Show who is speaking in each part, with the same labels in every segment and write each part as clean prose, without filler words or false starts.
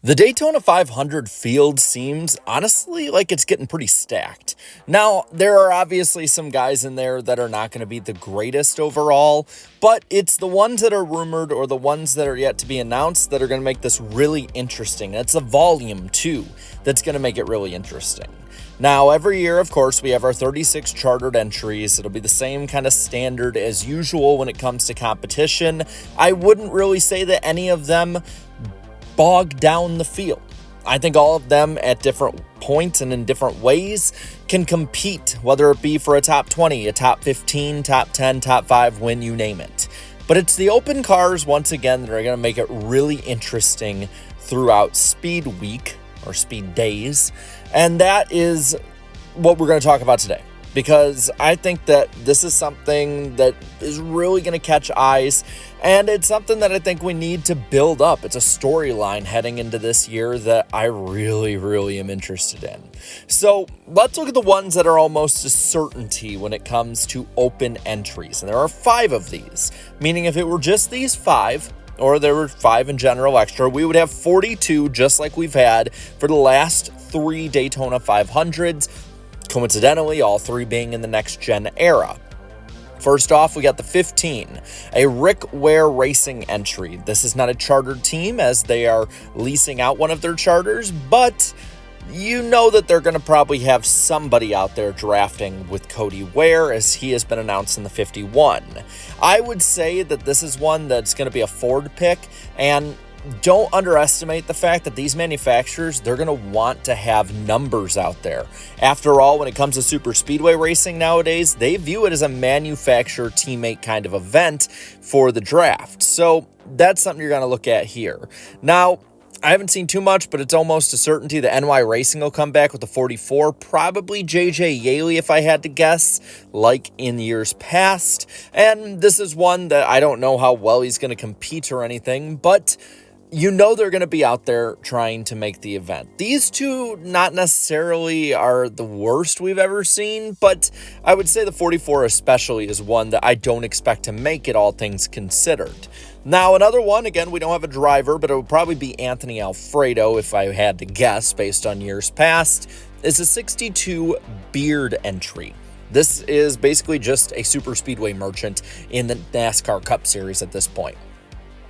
Speaker 1: The Daytona 500 field seems honestly like it's getting pretty stacked. Now, there are obviously some guys in there that are not going to be the greatest overall, but it's the ones that are rumored or the ones that are yet to be announced that are going to make this really interesting. It's the volume, too, that's going to make it really interesting. Now, every year, of course, we have our 36 chartered entries. It'll be the same kind of standard as usual when it comes to competition. I wouldn't really say that any of them bog down the field. I think all of them at different points and in different ways can compete, whether it be for a top 20, a top 15, top 10, top 5 win, you name it. But it's the open cars, once again, that are going to make it really interesting throughout Speed Week or Speed Days. And that is what we're going to talk about today, because I think that this is something that is really going to catch eyes, and it's something that I think we need to build up. It's a storyline heading into this year that I really am interested in. So let's look at the ones that are almost a certainty when it comes to open entries. And there are 5 of these, meaning if it were just these 5, or there were 5 in general extra, we would have 42 just like we've had for the last 3 Daytona 500s. Coincidentally, all 3 being in the next-gen era. First off, we got the 15, a Rick Ware Racing entry. This is not a chartered team as they are leasing out one of their charters, but you know that they're going to probably have somebody out there drafting with Cody Ware, as he has been announced in the 51. I would say that this is one that's going to be a Ford pick, and don't underestimate the fact that these manufacturers, they're going to want to have numbers out there. After all, when it comes to super speedway racing nowadays, they view it as a manufacturer teammate kind of event for the draft. So that's something you're going to look at here. Now, I haven't seen too much, but it's almost a certainty that NY Racing will come back with the 44. Probably JJ Yaley, if I had to guess, like in years past. And this is one that I don't know how well he's going to compete or anything, but you know they're going to be out there trying to make the event. These two not necessarily are the worst we've ever seen, but I would say the 44 especially is one that I don't expect to make it, all things considered. Now, another one, again, we don't have a driver, but it would probably be Anthony Alfredo if I had to guess based on years past, is a 62 Beard entry. This is basically just a super speedway merchant in the NASCAR Cup Series at this point.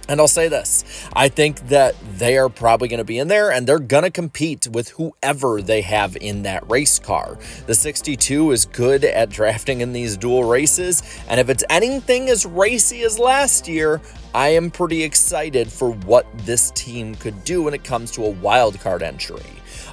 Speaker 1: And I'll say this, I think that they are probably going to be in there and they're going to compete with whoever they have in that race car. The 62 is good at drafting in these dual races, and if it's anything as racy as last year, I am pretty excited for what this team could do when it comes to a wild card entry.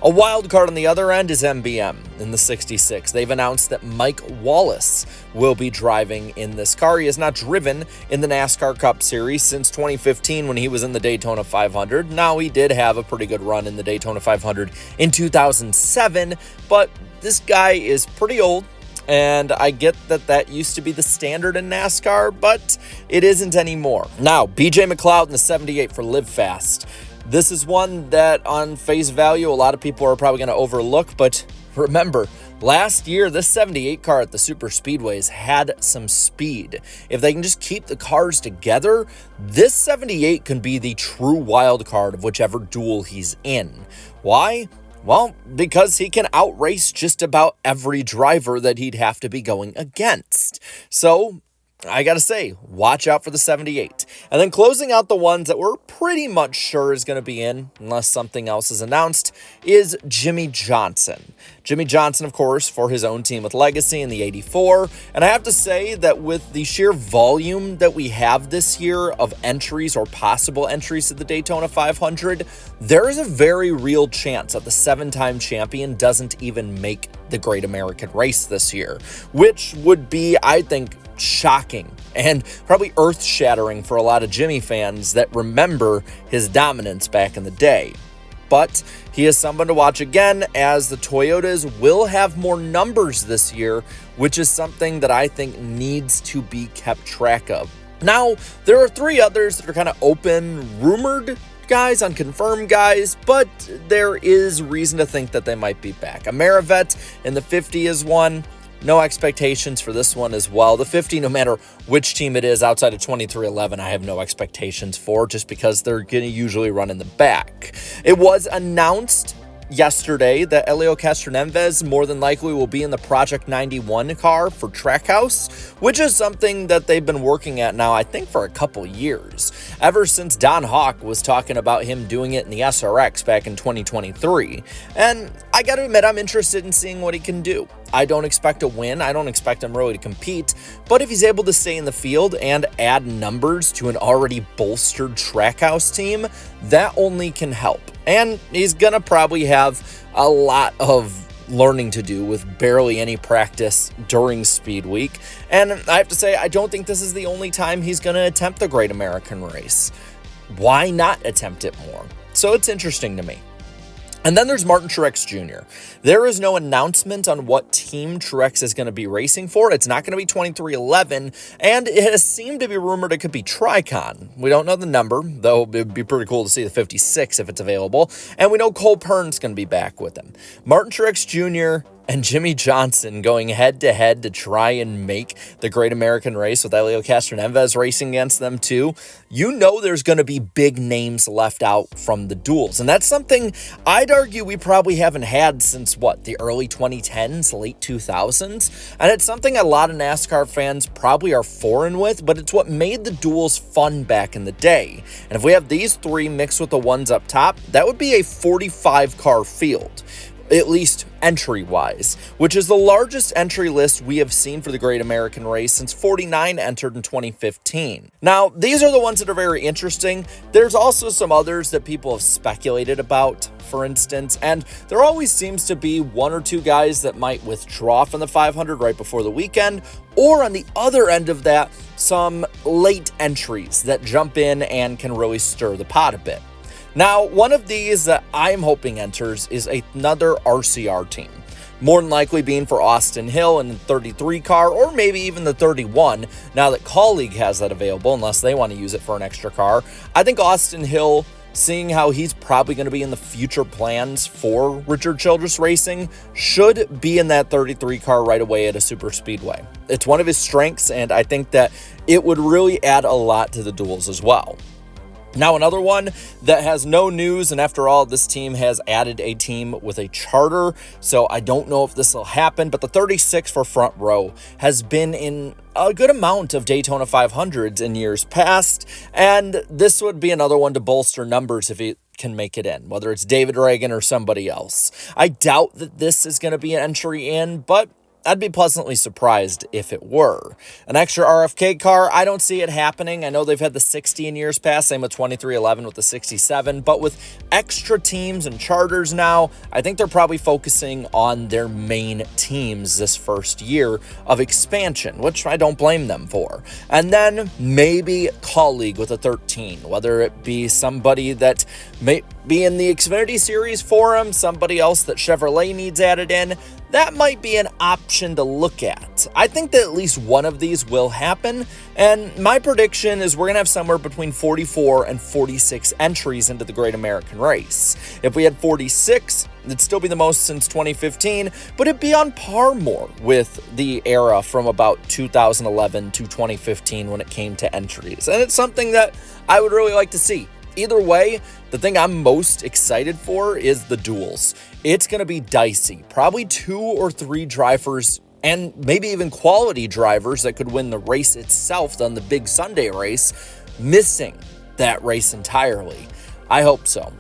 Speaker 1: A wild card on the other end is MBM in the 66. They've announced that Mike Wallace will be driving in this car. He has not driven in the NASCAR Cup Series since 2015 when he was in the Daytona 500. Now, he did have a pretty good run in the Daytona 500 in 2007, but this guy is pretty old. And I get that that used to be the standard in NASCAR, but it isn't anymore. Now, BJ McLeod in the 78 for Live Fast. This is one that on face value, a lot of people are probably going to overlook, but remember, last year, this 78 car at the super speedways had some speed. If they can just keep the cars together, this 78 can be the true wild card of whichever duel he's in. Why? Well, because he can outrace just about every driver that he'd have to be going against. So I gotta say, watch out for the 78. And then closing out the ones that we're pretty much sure is going to be in, unless something else is announced, is Jimmie Johnson. Jimmie Johnson, of course, for his own team with Legacy in the 84. And I have to say that with the sheer volume that we have this year of entries or possible entries to the Daytona 500, there is a very real chance that the 7-time champion doesn't even make the Great American Race this year, which would be, I think, shocking and probably earth-shattering for a lot of Jimmie fans that remember his dominance back in the day. But he is someone to watch again, as the Toyotas will have more numbers this year, which is something that I think needs to be kept track of. Now, there are 3 others that are kind of open, rumored guys, unconfirmed guys, but there is reason to think that they might be back. Amerivet in the 50 is one. no expectations for this one as well. The 50, no matter which team it is outside of 2311, I have no expectations for, just because they're going to usually run in the back. It was announced yesterday that Hélio Castroneves more than likely will be in the Project 91 car for Trackhouse, which is something that they've been working at now, I think, for a couple years. Ever since Don Hawk was talking about him doing it in the SRX back in 2023. And I gotta admit, I'm interested in seeing what he can do. I don't expect a win. I don't expect him really to compete. But if he's able to stay in the field and add numbers to an already bolstered Trackhouse team, that only can help. And he's going to probably have a lot of learning to do with barely any practice during Speed Week. And I have to say, I don't think this is the only time he's going to attempt the Great American Race. Why not attempt it more? So it's interesting to me. And then there's Martin Truex Jr. There is no announcement on what team Truex is going to be racing for. It's not going to be 2311, and it has seemed to be rumored it could be Tricon. We don't know the number, though it would be pretty cool to see the 56 if it's available. And we know Cole Pern's going to be back with him. Martin Truex Jr. and Jimmie Johnson going head-to-head to try and make the Great American Race with Hélio Castroneves racing against them too. You know there's going to be big names left out from the duels, and that's something I'd argue we probably haven't had since, the early 2010s, late 2000s? And it's something a lot of NASCAR fans probably are foreign with, but it's what made the duels fun back in the day. And if we have these three mixed with the ones up top, that would be a 45-car field, at least entry-wise, which is the largest entry list we have seen for the Great American Race since 49 entered in 2015. Now, these are the ones that are very interesting. There's also some others that people have speculated about, for instance, and there always seems to be one or two guys that might withdraw from the 500 right before the weekend, or on the other end of that, some late entries that jump in and can really stir the pot a bit. Now, one of these that I'm hoping enters is another RCR team. More than likely being for Austin Hill in the 33 car, or maybe even the 31, now that Colleague has that available, unless they want to use it for an extra car. I think Austin Hill, seeing how he's probably going to be in the future plans for Richard Childress Racing, should be in that 33 car right away at a super speedway. It's one of his strengths, and I think that it would really add a lot to the duels as well. Now, another one that has no news, and after all, this team has added a team with a charter, so I don't know if this will happen, but the 36 for Front Row has been in a good amount of Daytona 500s in years past, and this would be another one to bolster numbers if he can make it in, whether it's David Reagan or somebody else. I doubt that this is going to be an entry in, but I'd be pleasantly surprised if it were. An extra RFK car, I don't see it happening. I know they've had the 60 in years past, same with 2311 with the 67, but with extra teams and charters now, I think they're probably focusing on their main teams this first year of expansion, which I don't blame them for. And then maybe Colleague with a 13, whether it be somebody that may be in the Xfinity Series for him, somebody else that Chevrolet needs added in. That might be an option to look at. I think that at least one of these will happen, and my prediction is we're going to have somewhere between 44 and 46 entries into the Great American Race. If we had 46, it'd still be the most since 2015, but it'd be on par more with the era from about 2011 to 2015 when it came to entries, and it's something that I would really like to see. Either way, the thing I'm most excited for is the duels. It's going to be dicey. Probably 2 or 3 drivers, and maybe even quality drivers that could win the race itself on the big Sunday race, missing that race entirely. I hope so.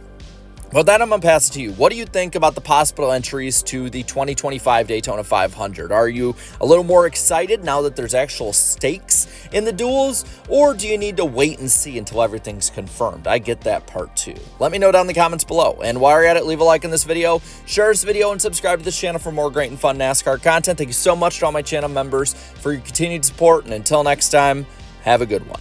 Speaker 1: Well, that I'm going to pass it to you. What do you think about the possible entries to the 2025 Daytona 500? Are you a little more excited now that there's actual stakes in the duels, or do you need to wait and see until everything's confirmed? I get that part too. Let me know down in the comments below. And while you're at it, leave a like on this video, share this video, and subscribe to this channel for more great and fun NASCAR content. Thank you so much to all my channel members for your continued support. And until next time, have a good one.